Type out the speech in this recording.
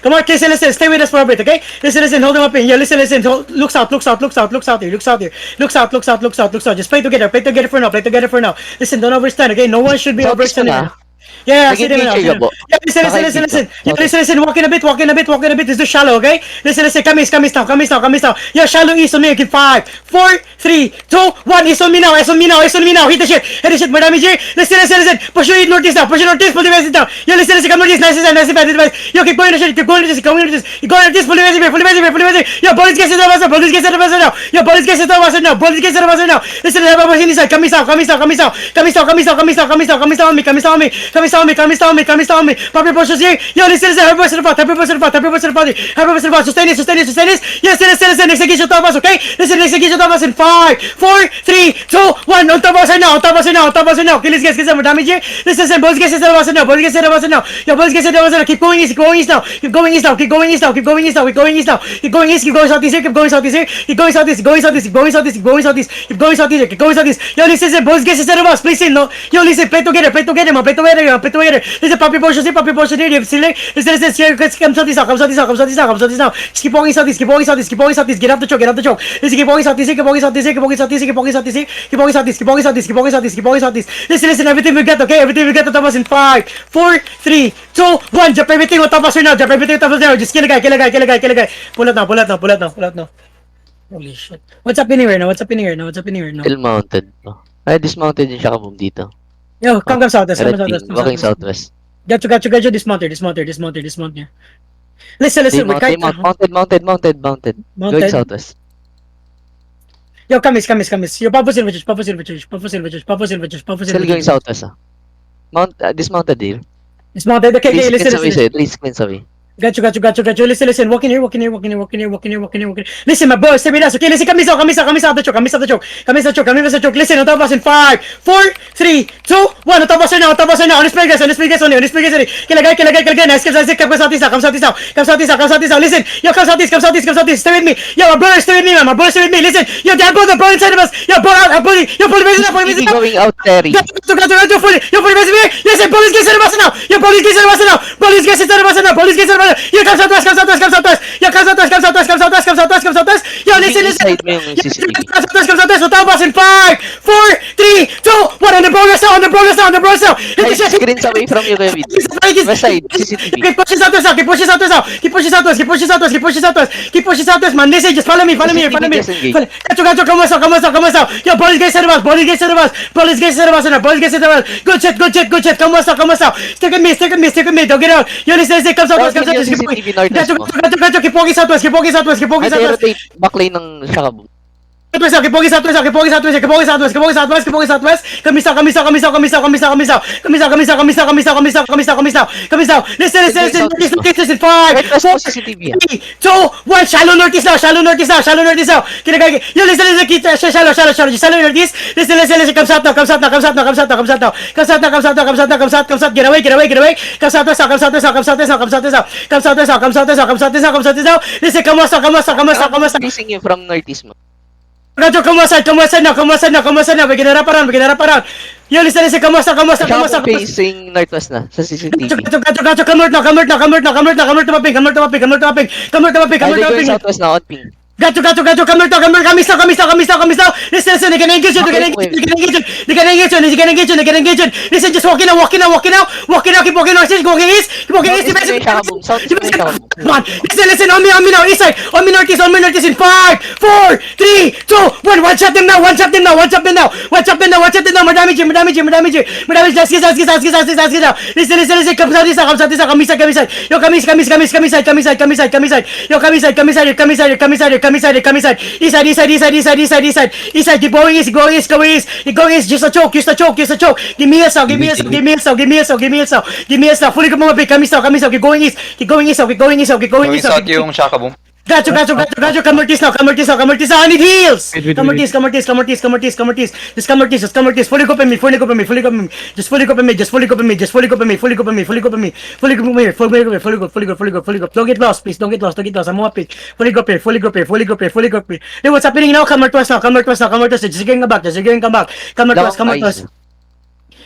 Come on. Listen, stay with us for a bit, okay? Listen, hold them up in here. Listen, looks out here. Just play together for now. Listen, don't overstand, okay? No one should be overstanding. Yeah, see them now. Yeah, listen. Yeah, listen. Walking a bit. This is shallow, okay? Listen. Come east now. Yeah, shallow east on me. Okay, 5, 4, 3, 2, 1. East on me now. Hit the shit. Madam G. Listen. Push your northeast now. Pull the west down. Yeah, listen. Come northeast. Nice. Yo, keep going to shit. Pull the west. Yeah, police gets it now. Listen, have a machine inside. Come east on me. Come me. Pop your pushes here. Yo, listen, have a person about. Sustain it. Yes, listen, execution top us, okay? Listen, execution top us in 5, 4, 3, 2, 1. On top us now. Kill this guys, some damage here. Listen, boys get it now. Yo, boys get it now. Keep going east now. Keep going east. Keep going southeast here. Yo, listen, boys get it now. Please, no. Yo, listen, play together, man. Listen, pop your portions here. Listen, here, come southeast now. Just keep walking southeast. Get up the choke. Listen, keep walking southeast. Listen, everything we get, okay? Everything we get to top us in 5, 4, 3, 2, 1. Drop everything on top us right now. Just kill a guy. Pull out now. Holy shit. What's happening right now? Still mounted. Dismounted yung Shaka-Boom dito. Yo, come southwest. Walking southwest. Got you. Dismount here. Listen, we kite. Mounted. Going southwest. Yo, come east. Yo, Papa Silver Church. Still going southwest. Dismounted here. Dismounted. Okay, listen. 3 seconds away. Got you. Listen. Walk in here. Listen, my boy, stay with us. Okay, listen. Come out the choke. Listen, on top of us in 5, 4, 3, 2, 1. On top of us now. On this place only. Kill a guy. Nice. Come southeast now. Listen. Yo, come southeast. Stay with me. Yo, my brother, stay with me, man. Listen. Yo, that brother inside of us. Yo, pull the Going out, Terry. Yo, pull the message. Listen, police gets us now. Yo, come southwest. Yo, listen. Come southwest. On top of us in 5, 4, 3, 2, 1. On the progress now. Hit the shit. Screens away from you, Kevin. West side, CCTV. Keep pushing southwest, man. Listen, just follow me. Got you. Come on. Yo, police gets us. Good shit. Come on. Stick with me. Don't get out. Yo, listen. Come southwest. Got you. Keep walking southwest. Backlane ng Shaka-Boom. Keep walking southwest. Come east now. Listen. In 5, 4, 3, 2, 1. Shallow northeast now. Kill a guy. Yo, listen. Shallow northeast. Listen. Come south now. Get away. Come southwest now. Listen, come west now. Facing you from northeast mo. Come west now. We're gonna wrap around. Yo, listen. Come west now. Shaka-Boom facing northwest na sa CCTV. Gacho, come north to mapping. Going southwest na on ping. Gacho, come east now. Listen, they can engage you. Listen, just walking out. Keep walking north, keep walking east. Shaka-Boom. Come on, listen, on me now, east side. On me northeast in 5, 4, 3, 2, 1. One shot them now. Madami. Let's get out. Listen, come southeast now. Come east. Yo, come east. Yo, come inside. East side. Keep going east. Just a choke. Give me a sound. Fully come up. Come east. Keep going east. Going south yung Shaka-Boom. Got you. Come northeast now. I need heals. Come northeast. Just come northeast. Fully go me. Just fully go me. Don't get lost, please. I'm happy. Fully go here. Hey, what's happening now? Come northwest now. Just going back. Come northwest.